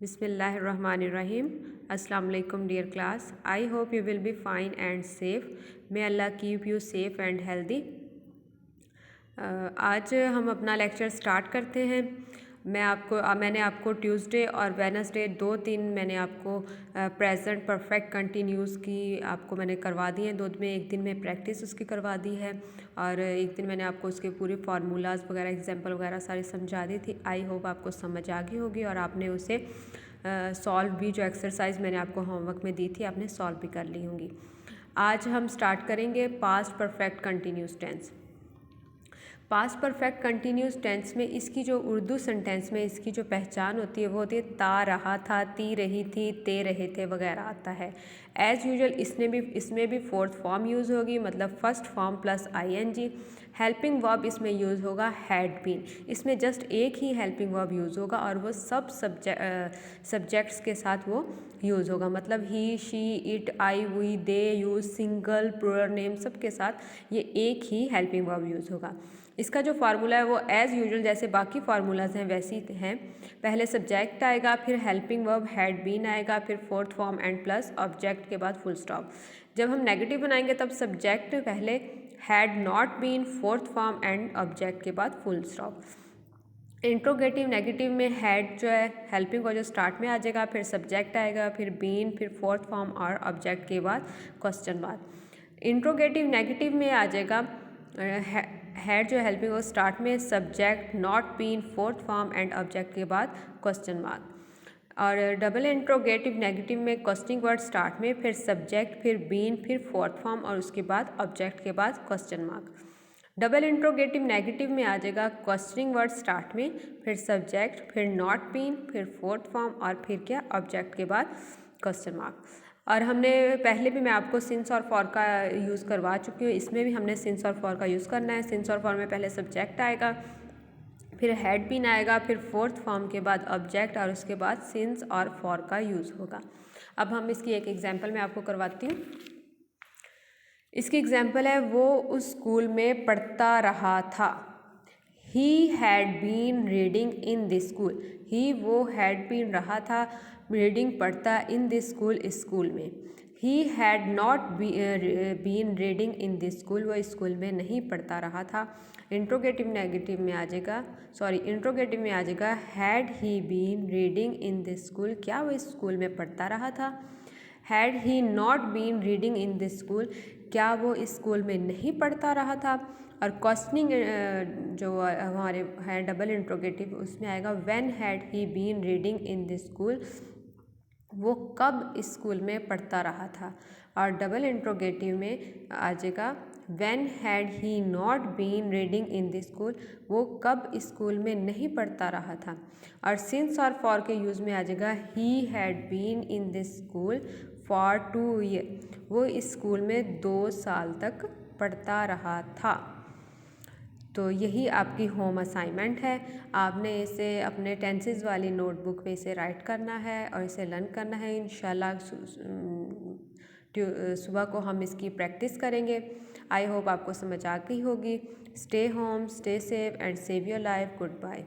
Bismillahirrahmanirrahim. Assalamu alaikum dear class. I hope you will be fine and safe. May Allah keep you safe and healthy. आज हम अपना lecture start करते हैं। मैंने आपको Tuesday और वेडनेसडे 2-3 मैंने आपको प्रेजेंट परफेक्ट कंटिन्यूस की आपको मैंने करवा दी है। 2 में एक दिन में प्रैक्टिस उसकी करवा दी है और एक दिन मैंने आपको उसके पूरे फार्मूलाज वगैरह एग्जांपल वगैरह सारी समझा दी थी। आई होप आपको समझ आ गई होगी और आपने उसे सॉल्व भी, जो एक्सरसाइज मैंने आपको होमवर्क में दी थी, आपने सॉल्व भी कर ली होंगी। आज हम स्टार्ट करेंगे past perfect continuous tense. Past perfect continuous tense में इसकी जो उर्दू सेंटेंस में इसकी जो पहचान होती है वो होती है ता रहा था, ती रही थी, ते रहे थे वगैरह आता है। एज़ यूजुअल इसमें भी फोर्थ फॉर्म यूज़ होगी, मतलब first form plus ING. Helping verb इसमें यूज़ होगा हैड बीन। इसमें जस्ट एक ही हेल्पिंग वर्ब यूज़ होगा और वो सब सब्जेक्ट्स के साथ वो यूज़ होगा, मतलब he, she, it, I, we, they, use, singular, plural name सब के साथ ये एक ही हेल्पिंग वर्ब यूज़ होगा। इसका जो फार्मूला है वो एज़ यूजुअल जैसे बाकी फार्मूलाज हैं वैसे ही हैं। पहले सब्जेक्ट आएगा, फिर हेल्पिंग वर्ब हैड बीन आएगा, फिर fourth form and plus object के बाद फुल स्टॉप। जब हम नेगेटिव बनाएंगे तब सब्जेक्ट पहले, had not been, fourth form and object के बाद फुल स्टॉप। इंट्रोगेटिव नेगेटिव में हैड जो है हेल्पिंग वर्ब जो स्टार्ट में आ जाएगा, फिर सब्जेक्ट आएगा, फिर बीन, फिर फोर्थ फॉर्म और ऑब्जेक्ट के बाद क्वेश्चन मार्क। इंट्रोगेटिव नेगेटिव में आ जाएगा हैड जो हेल्पिंग वर्ब स्टार्ट में, subject, not been, fourth form and object के बाद क्वेश्चन मार्क। और डबल इंट्रोगेटिव नेगेटिव में क्वेश्चनिंग वर्ड स्टार्ट में, फिर सब्जेक्ट, फिर बीन, फिर फोर्थ फॉर्म और उसके बाद ऑब्जेक्ट के बाद question mark. Double interrogative negative में आ जाएगा क्वेश्चनिंग वर्ड स्टार्ट में, फिर सब्जेक्ट, फिर नॉट बीन, फिर फोर्थ फॉर्म और फिर क्या, ऑब्जेक्ट के बाद क्वेश्चन मार्क। और हमने पहले भी मैं आपको सिंस और फॉर का यूज़ करवा चुकी हूँ, इसमें भी हमने सिंस और फॉर का यूज़ करना है। सिंस और फॉर में पहले सब्जेक्ट आएगा, फिर हैड बीन आएगा, फिर फोर्थ फॉर्म के बाद ऑब्जेक्ट और उसके बाद सिंस और फॉर का यूज़ होगा। अब हम इसकी एक एग्जांपल मैं आपको करवाती हूँ। इसकी एग्जांपल है वो उस स्कूल में पढ़ता रहा था। He had been reading in this school. He वो हैड बीन रहा था रीडिंग पढ़ता इन दिस स्कूल, इस स्कूल में। He had not been reading in this school, वो स्कूल में नहीं पढ़ता रहा था। इंट्रोगेटिव नेगेटिव में आ जाएगा, इंट्रोगेटिव में आ जाएगा had he been reading in this school, क्या वो इस स्कूल में पढ़ता रहा था। Had he not been reading in this school, क्या वो इस स्कूल में नहीं पढ़ता रहा था। और क्वेश्चनिंग जो हमारे है डबल इंट्रोगेटिव, उसमें आएगा when had he been reading in this school, वो कब इस स्कूल में पढ़ता रहा था। और डबल इंट्रोगेटिव में आ जाएगा when had he not been reading in this school, वो कब इस स्कूल में नहीं पढ़ता रहा था। और सिंस और फॉर के यूज़ में आ जाएगा he had been in this school for 2 year, वो इस स्कूल में 2 साल तक पढ़ता रहा था। तो यही आपकी होम असाइनमेंट है। आपने इसे अपने टेंसेस वाली नोटबुक पे इसे राइट करना है और इसे लर्न करना है। इंशाल्लाह सुबह को हम इसकी प्रैक्टिस करेंगे। आई होप आपको समझ आ गई होगी। Stay home, stay safe and save your life. Good bye.